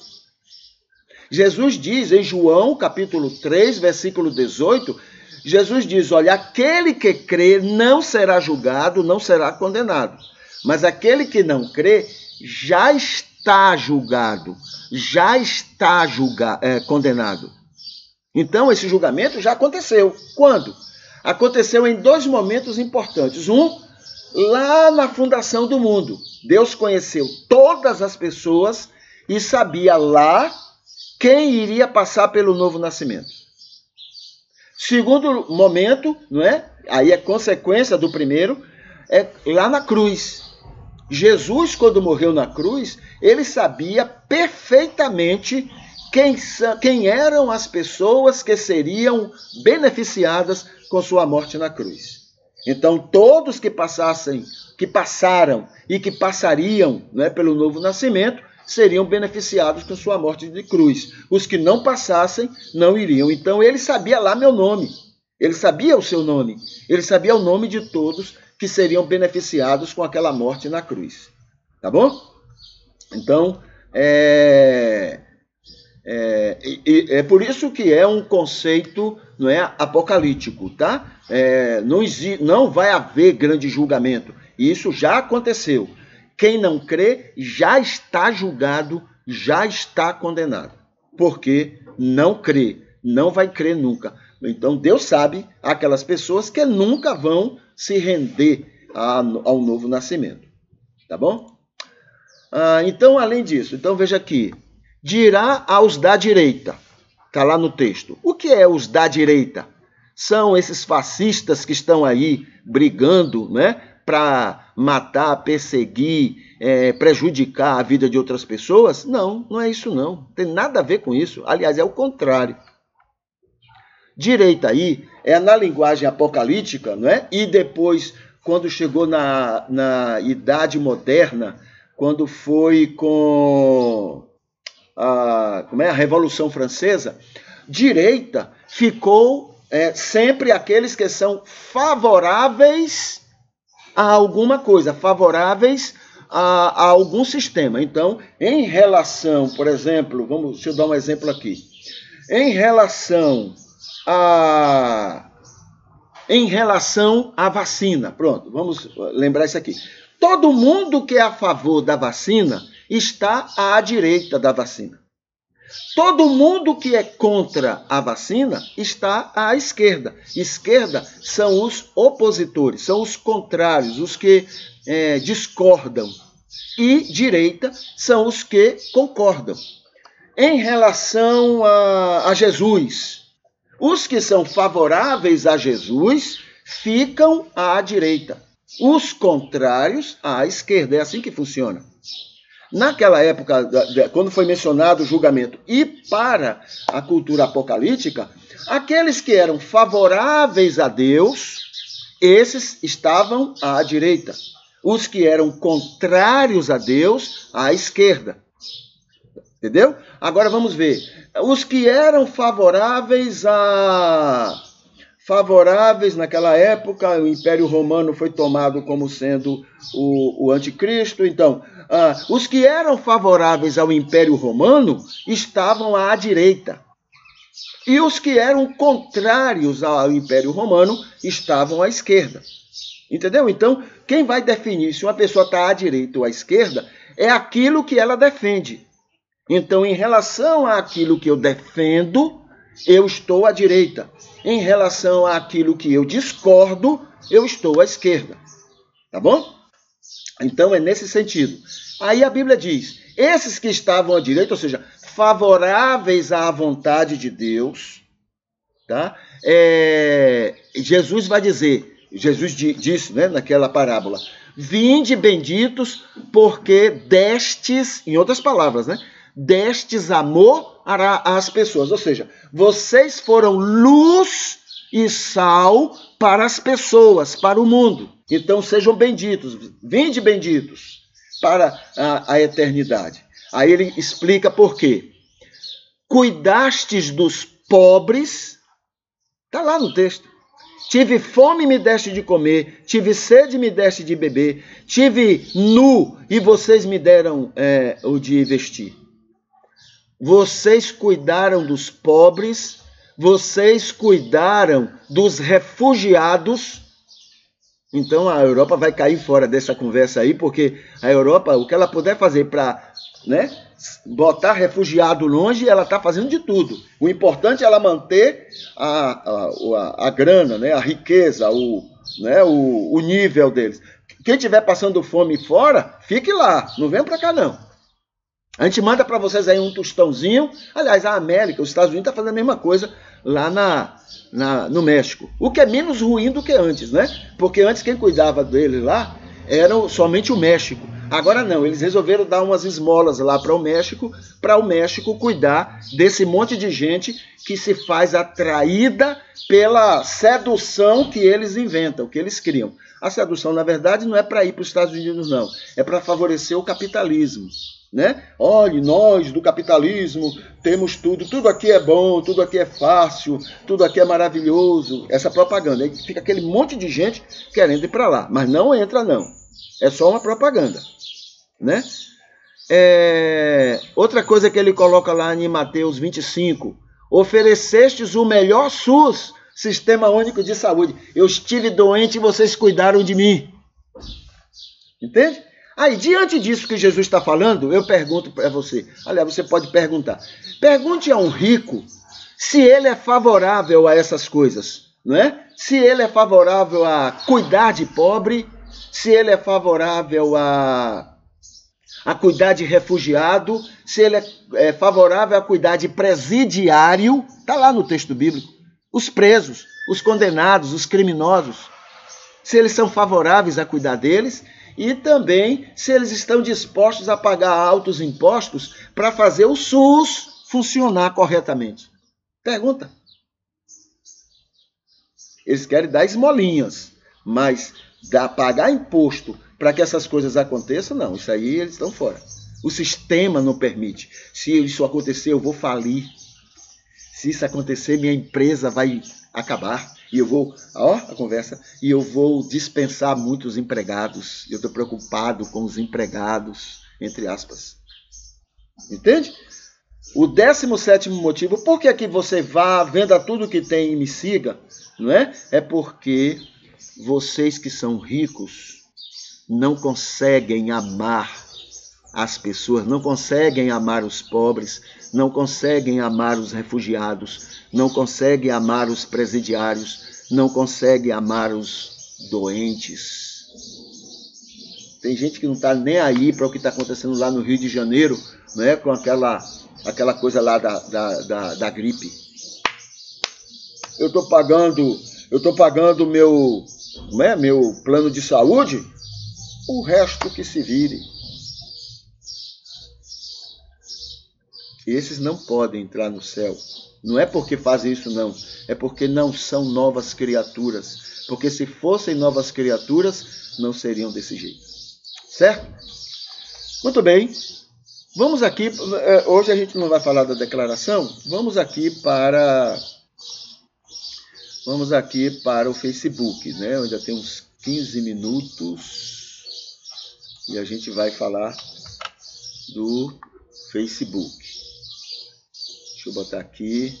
Jesus diz em João, capítulo 3, versículo 18, Jesus diz, olha, aquele que crê não será julgado, não será condenado. Mas aquele que não crê já está julgado, já está condenado. Então, esse julgamento já aconteceu. Quando? Aconteceu em dois momentos importantes. Um, lá na fundação do mundo. Deus conheceu todas as pessoas e sabia lá quem iria passar pelo novo nascimento. Segundo momento, não é? Aí é consequência do primeiro, é lá na cruz. Jesus, quando morreu na cruz, ele sabia perfeitamente quem eram as pessoas que seriam beneficiadas com sua morte na cruz. Então, todos que passaram e que passariam, não é, pelo novo nascimento, seriam beneficiados com sua morte de cruz. Os que não passassem, não iriam. Então, ele sabia lá meu nome. Ele sabia o seu nome. Ele sabia o nome de todos que seriam beneficiados com aquela morte na cruz. Tá bom? Então, é por isso que é um conceito, não é, apocalíptico, tá? Não vai haver grande julgamento. Isso já aconteceu. Quem não crê já está julgado, já está condenado. Porque não crê, não vai crer nunca. Então Deus sabe aquelas pessoas que nunca vão se render ao novo nascimento. Tá bom? Então, além disso, então veja aqui. Dirá aos da direita. Está lá no texto. O que é os da direita? São esses fascistas que estão aí brigando, né, para matar, perseguir, prejudicar a vida de outras pessoas? Não, não é isso não. Tem nada a ver com isso. Aliás, é o contrário. Direita aí é na linguagem apocalíptica, não é? E depois, quando chegou na Idade Moderna, quando foi com a Revolução Francesa, direita ficou sempre aqueles que são favoráveis a alguma coisa, favoráveis a algum sistema. Então, em relação, por exemplo, deixa eu dar um exemplo aqui. Em relação à vacina, pronto, vamos lembrar isso aqui. Todo mundo que é a favor da vacina está à direita da vacina. Todo mundo que é contra a vacina está à esquerda. Esquerda são os opositores, são os contrários, os que discordam. E direita são os que concordam. Em relação a Jesus, os que são favoráveis a Jesus ficam à direita. Os contrários à esquerda. É assim que funciona. Naquela época, quando foi mencionado o julgamento e para a cultura apocalíptica, aqueles que eram favoráveis a Deus, esses estavam à direita. Os que eram contrários a Deus, à esquerda. Entendeu? Agora vamos ver. Os que eram favoráveis naquela época, o Império Romano foi tomado como sendo o anticristo. Então, os que eram favoráveis ao Império Romano estavam à direita. E os que eram contrários ao Império Romano estavam à esquerda. Entendeu? Então, quem vai definir se uma pessoa está à direita ou à esquerda é aquilo que ela defende. Então, em relação àquilo que eu defendo, eu estou à direita. Em relação àquilo que eu discordo, eu estou à esquerda. Tá bom? Então, é nesse sentido. Aí a Bíblia diz, esses que estavam à direita, ou seja, favoráveis à vontade de Deus, Tá? Jesus vai dizer, Jesus disse, né, naquela parábola, vinde benditos, porque destes, em outras palavras, né, destes amor às pessoas. Ou seja, vocês foram luz e sal para as pessoas, para o mundo. Então sejam benditos, vinde benditos para a eternidade. Aí ele explica por quê. Cuidastes dos pobres, está lá no texto. Tive fome e me deste de comer, tive sede e me deste de beber, tive nu e vocês me deram o de vestir. Vocês cuidaram dos pobres, vocês cuidaram dos refugiados. Então a Europa vai cair fora dessa conversa aí, porque a Europa, o que ela puder fazer para, né, botar refugiado longe, ela está fazendo de tudo. O importante é ela manter a grana, né, a riqueza, o nível deles. Quem estiver passando fome fora, fique lá, não vem para cá não. A gente manda para vocês aí um tostãozinho. Aliás, a América, os Estados Unidos, está fazendo a mesma coisa lá no México. O que é menos ruim do que antes, né? Porque antes quem cuidava deles lá era somente o México. Agora não, eles resolveram dar umas esmolas lá para o México cuidar desse monte de gente que se faz atraída pela sedução que eles inventam, que eles criam. A sedução, na verdade, não é para ir para os Estados Unidos, não. É para favorecer o capitalismo. Né? Olhe, nós do capitalismo temos tudo aqui é bom, tudo aqui é fácil, tudo aqui é maravilhoso. Essa propaganda, aí fica aquele monte de gente querendo ir para lá, mas não entra não, é só uma propaganda, né? Outra coisa que ele coloca lá em Mateus 25, oferecestes o melhor SUS, Sistema Único de Saúde. Eu estive doente e vocês cuidaram de mim. Entende? Aí, diante disso que Jesus está falando, eu pergunto para você. Aliás, você pode perguntar. Pergunte a um rico se ele é favorável a essas coisas, não é? Se ele é favorável a cuidar de pobre, se ele é favorável a cuidar de refugiado, se ele é favorável a cuidar de presidiário. Está lá no texto bíblico. Os presos, os condenados, os criminosos. Se eles são favoráveis a cuidar deles. E também se eles estão dispostos a pagar altos impostos para fazer o SUS funcionar corretamente. Pergunta. Eles querem dar esmolinhas, mas pagar imposto para que essas coisas aconteçam, não. Isso aí eles estão fora. O sistema não permite. Se isso acontecer, eu vou falir. Se isso acontecer, minha empresa vai acabar. E eu vou, a conversa, e eu vou dispensar muitos empregados. Eu estou preocupado com os empregados, entre aspas. Entende? O 17º motivo, por que aqui você vá, venda tudo que tem e me siga, não é? É porque vocês que são ricos não conseguem amar as pessoas, não conseguem amar os pobres, não conseguem amar os refugiados, não conseguem amar os presidiários, não conseguem amar os doentes. Tem gente que não está nem aí para o que está acontecendo lá no Rio de Janeiro, né, com aquela coisa lá da gripe. Eu estou pagando meu plano de saúde, o resto que se vire. Esses não podem entrar no céu. Não é porque fazem isso, não. É porque não são novas criaturas. Porque se fossem novas criaturas, não seriam desse jeito. Certo? Muito bem. Vamos aqui. Hoje a gente não vai falar da declaração. Vamos aqui para o Facebook, né? Eu ainda tem uns 15 minutos. E a gente vai falar do Facebook. Deixa eu botar aqui.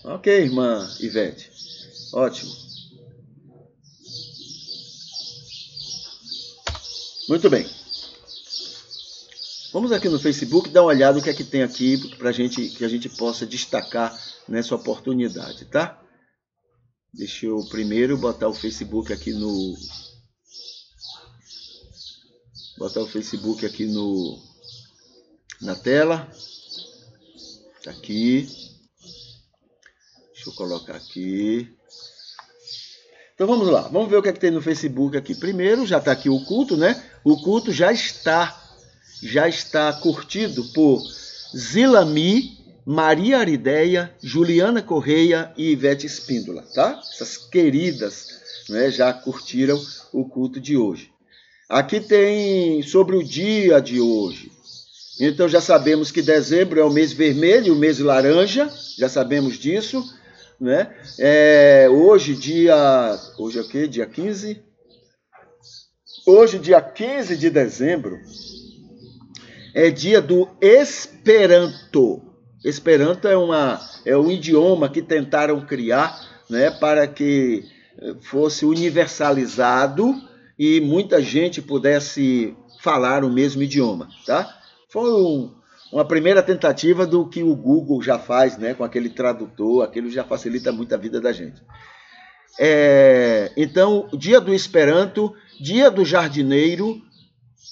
Ok, irmã Ivete. Ótimo. Muito bem. Vamos aqui no Facebook dar uma olhada no que é que tem aqui para que a gente possa destacar nessa oportunidade, tá? Deixa eu primeiro botar o Facebook aqui no botar o Facebook aqui na tela. Tá aqui. Deixa eu colocar aqui. Então vamos lá, vamos ver o que é que tem no Facebook aqui. Primeiro, já está aqui o culto, né? O culto já está curtido por Zilami, Maria Arideia, Juliana Correia e Ivete Espíndola, tá? Essas queridas, né, já curtiram o culto de hoje. Aqui tem sobre o dia de hoje. Então já sabemos que dezembro é o mês vermelho, o mês laranja, já sabemos disso, né? Hoje é o quê? Dia 15? Hoje, dia 15 de dezembro, é dia do Esperanto. Esperanto é um idioma que tentaram criar, né, para que fosse universalizado e muita gente pudesse falar o mesmo idioma, tá? Foi uma primeira tentativa do que o Google já faz, né, com aquele tradutor, aquilo já facilita muito a vida da gente. Então, dia do Esperanto, dia do jardineiro,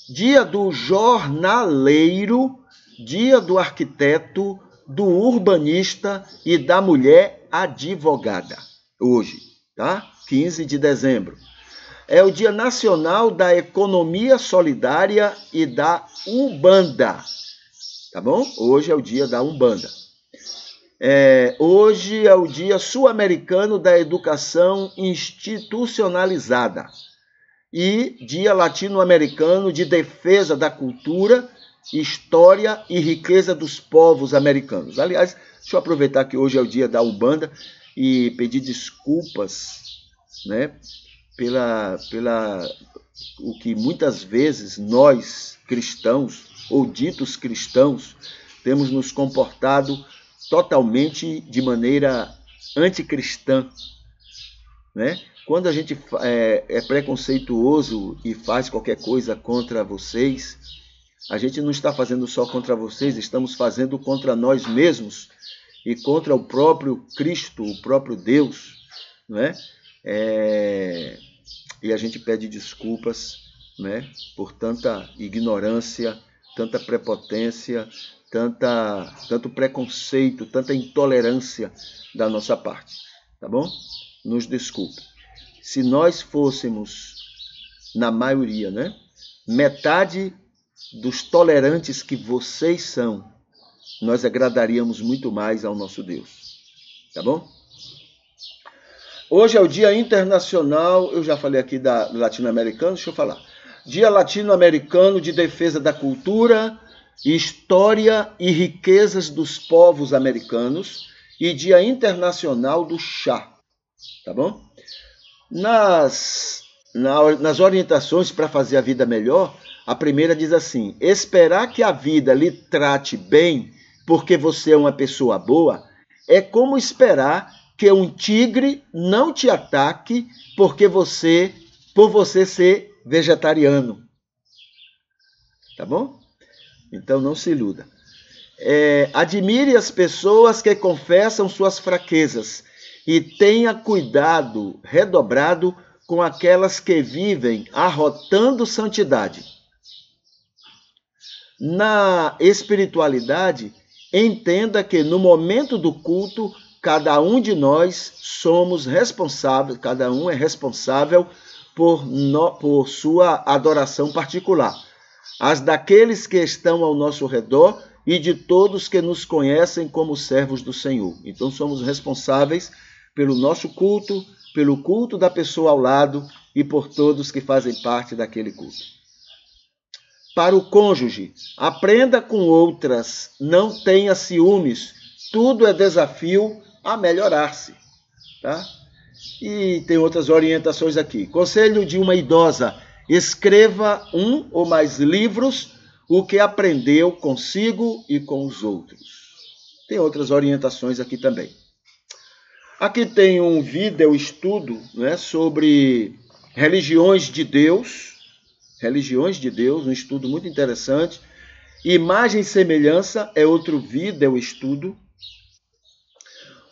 dia do jornaleiro, dia do arquiteto, do urbanista e da mulher advogada. Hoje, tá? 15 de dezembro. É o Dia Nacional da Economia Solidária e da Umbanda. Tá bom? Hoje é o dia da Umbanda. Hoje é o Dia Sul-Americano da Educação Institucionalizada e Dia Latino-Americano de Defesa da Cultura, História e Riqueza dos Povos Americanos. Aliás, deixa eu aproveitar que hoje é o dia da Umbanda e pedir desculpas, né, pela o que muitas vezes nós, cristãos, ou ditos cristãos, temos nos comportado totalmente de maneira anticristã, né? Quando a gente é preconceituoso e faz qualquer coisa contra vocês, a gente não está fazendo só contra vocês, estamos fazendo contra nós mesmos e contra o próprio Cristo, o próprio Deus, né? E a gente pede desculpas, né, por tanta ignorância, tanta prepotência, tanto preconceito, tanta intolerância da nossa parte, tá bom? Nos desculpe. Se nós fôssemos, na maioria, né, metade dos tolerantes que vocês são, nós agradaríamos muito mais ao nosso Deus, tá bom? Hoje é o Dia Internacional, eu já falei aqui da latino-americano, deixa eu falar. Dia Latino-Americano de Defesa da Cultura, História e Riquezas dos Povos Americanos e Dia Internacional do Chá, tá bom? Nas orientações para fazer a vida melhor, a primeira diz assim: esperar que a vida lhe trate bem porque você é uma pessoa boa é como esperar que um tigre não te ataque por você ser vegetariano. Tá bom? Então não se iluda. Admire as pessoas que confessam suas fraquezas e tenha cuidado redobrado com aquelas que vivem arrotando santidade. Na espiritualidade, entenda que no momento do culto, cada um de nós somos responsáveis, cada um é responsável por sua adoração particular, as daqueles que estão ao nosso redor e de todos que nos conhecem como servos do Senhor. Então somos responsáveis pelo nosso culto, pelo culto da pessoa ao lado e por todos que fazem parte daquele culto. Para o cônjuge, aprenda com outras, não tenha ciúmes, tudo é desafio a melhorar-se, tá? E tem outras orientações aqui. Conselho de uma idosa: escreva um ou mais livros, o que aprendeu consigo e com os outros. Tem outras orientações aqui também. Aqui tem um vídeo estudo, né, sobre religiões de Deus, um estudo muito interessante. Imagem e semelhança é outro vídeo estudo.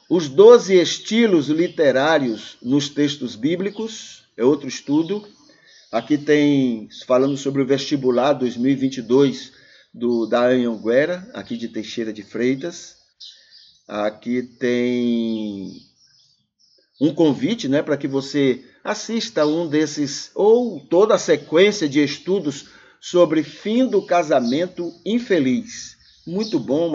Os 12 estilos literários nos textos bíblicos é outro estudo. Aqui tem, falando sobre o vestibular 2022 da Anhanguera, aqui de Teixeira de Freitas. Aqui tem um convite, né, para que você assista um desses, ou toda a sequência de estudos sobre fim do casamento infeliz. Muito bom,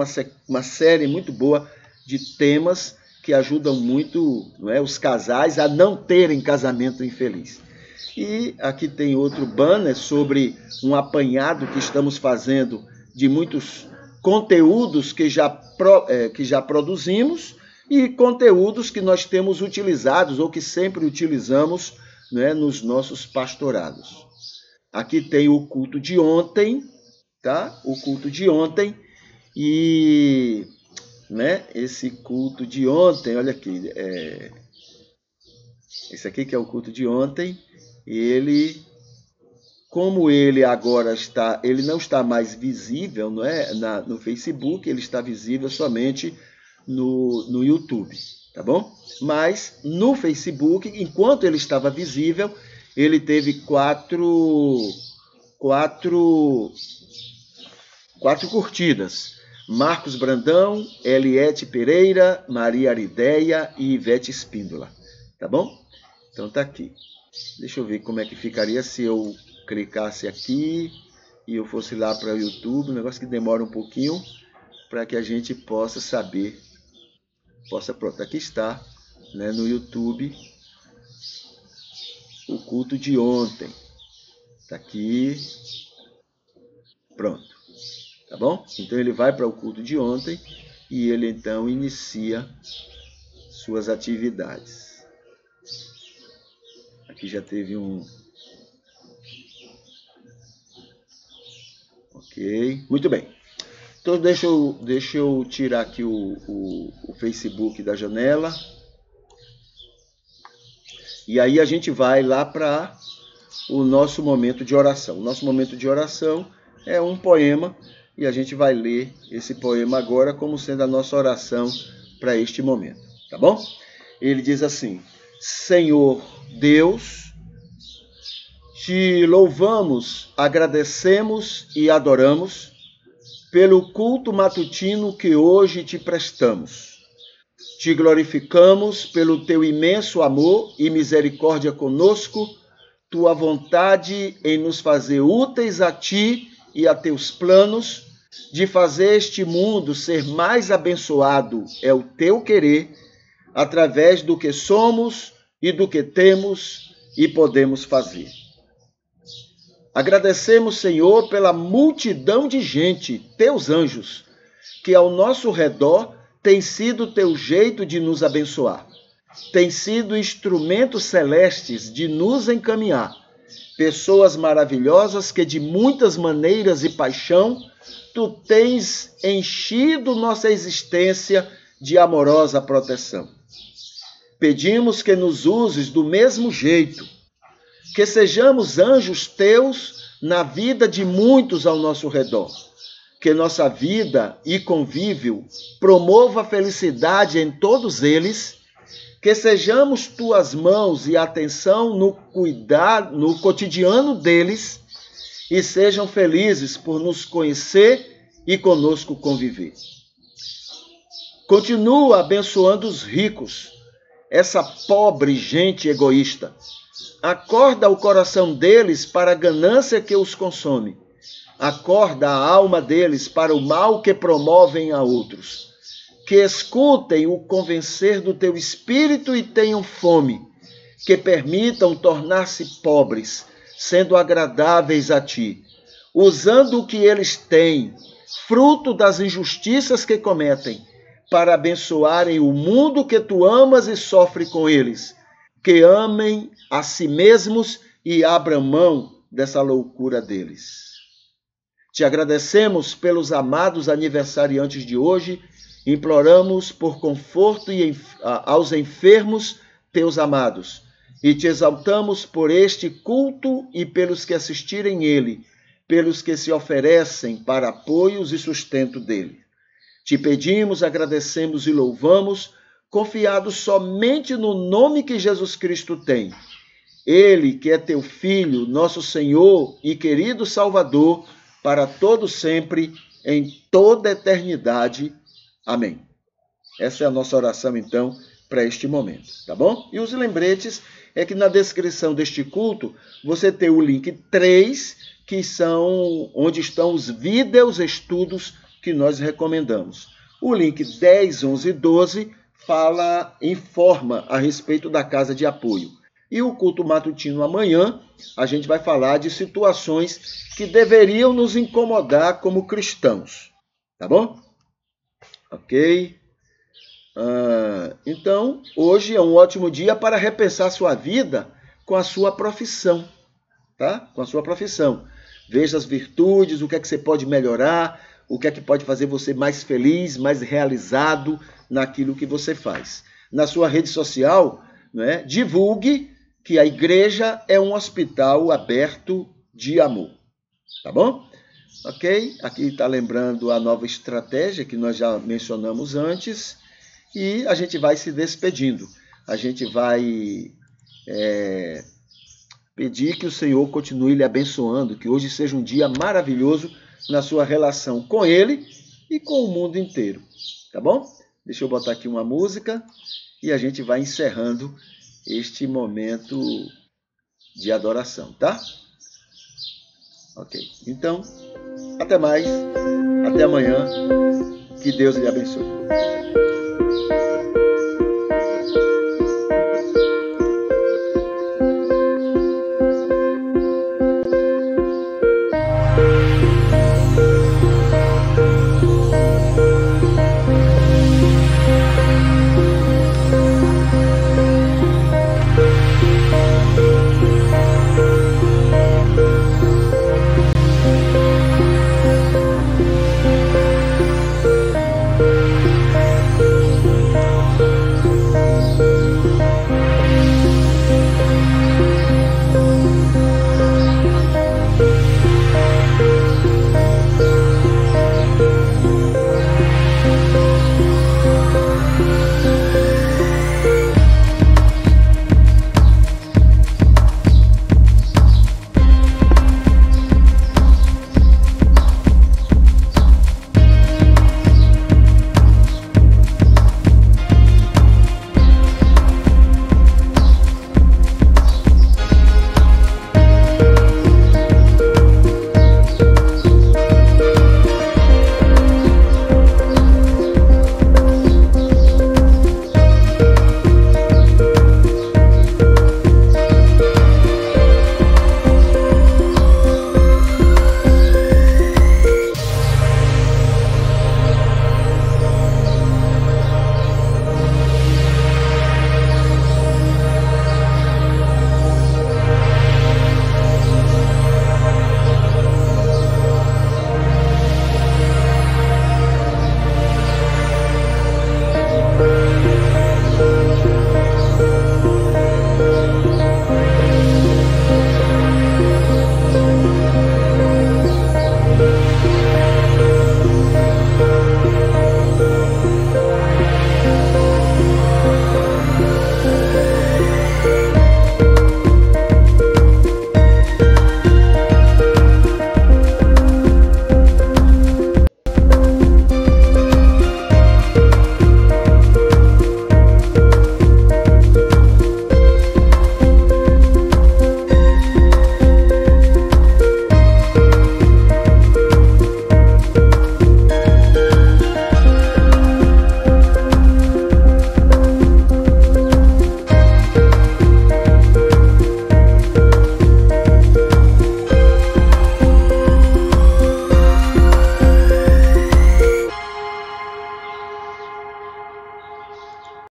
uma série muito boa de temas que ajudam muito, não é, os casais a não terem casamento infeliz. E aqui tem outro banner sobre um apanhado que estamos fazendo de muitos conteúdos que já produzimos e conteúdos que nós temos utilizados ou que sempre utilizamos, né, nos nossos pastorados. Aqui tem o culto de ontem, tá? O culto de ontem e, né, esse culto de ontem, olha aqui, esse aqui que é o culto de ontem, como ele agora ele não está mais visível, não é, no Facebook, ele está visível somente no YouTube, tá bom? Mas no Facebook, enquanto ele estava visível, ele teve quatro curtidas. Marcos Brandão, Eliette Pereira, Maria Arideia e Ivete Espíndola, tá bom? Então tá aqui. Deixa eu ver como é que ficaria se eu clicasse aqui e eu fosse lá para o YouTube, um negócio que demora um pouquinho para que a gente possa saber. Pronto, aqui está, né, no YouTube, o culto de ontem. Está aqui, pronto, tá bom? Então ele vai para o culto de ontem e ele então inicia suas atividades. Aqui já teve um... Ok, muito bem. Então deixa eu tirar aqui o Facebook da janela. E aí a gente vai lá para o nosso momento de oração. O nosso momento de oração é um poema e a gente vai ler esse poema agora como sendo a nossa oração para este momento, tá bom? Ele diz assim: Senhor Deus, te louvamos, agradecemos e adoramos pelo culto matutino que hoje te prestamos. Te glorificamos pelo teu imenso amor e misericórdia conosco, tua vontade em nos fazer úteis a ti e a teus planos, de fazer este mundo ser mais abençoado é o teu querer, através do que somos e do que temos e podemos fazer. Agradecemos, Senhor, pela multidão de gente, teus anjos, que ao nosso redor tem sido teu jeito de nos abençoar. Tem sido instrumentos celestes de nos encaminhar. Pessoas maravilhosas que de muitas maneiras e paixão tu tens enchido nossa existência de amorosa proteção. Pedimos que nos uses do mesmo jeito, que sejamos anjos teus na vida de muitos ao nosso redor. Que nossa vida e convívio promova a felicidade em todos eles, que sejamos tuas mãos e atenção no cuidar, no cotidiano deles, e sejam felizes por nos conhecer e conosco conviver. Continua abençoando os ricos, essa pobre gente egoísta. Acorda o coração deles para a ganância que os consome. Acorda a alma deles para o mal que promovem a outros. Que escutem o convencer do teu espírito e tenham fome. Que permitam tornar-se pobres, sendo agradáveis a ti, usando o que eles têm, fruto das injustiças que cometem, para abençoarem o mundo que tu amas e sofre com eles. Que amem a si mesmos e abram mão dessa loucura deles. Te agradecemos pelos amados aniversariantes de hoje, imploramos por conforto aos enfermos, teus amados, e te exaltamos por este culto e pelos que assistirem ele, pelos que se oferecem para apoios e sustento dele. Te pedimos, agradecemos e louvamos, confiados somente no nome que Jesus Cristo tem. Ele que é teu Filho, nosso Senhor e querido Salvador, para todo sempre, em toda a eternidade. Amém. Essa é a nossa oração, então, para este momento, tá bom? E os lembretes é que na descrição deste culto, você tem o link 3, que são onde estão os vídeos estudos que nós recomendamos. O link 10, 11 e 12 informa a respeito da casa de apoio. E o culto matutino amanhã, a gente vai falar de situações que deveriam nos incomodar como cristãos. Tá bom? Ok? Então, hoje é um ótimo dia para repensar sua vida com a sua profissão. Tá? Com a sua profissão. Veja as virtudes, o que é que você pode melhorar, o que é que pode fazer você mais feliz, mais realizado naquilo que você faz. Na sua rede social, né, divulgue que a igreja é um hospital aberto de amor. Tá bom? Ok? Aqui está lembrando a nova estratégia que nós já mencionamos antes. E a gente vai se despedindo. A gente vai pedir que o Senhor continue lhe abençoando, que hoje seja um dia maravilhoso na sua relação com Ele e com o mundo inteiro. Tá bom? Deixa eu botar aqui uma música e a gente vai encerrando este momento de adoração, tá? Ok. Então, até mais. Até amanhã. Que Deus lhe abençoe.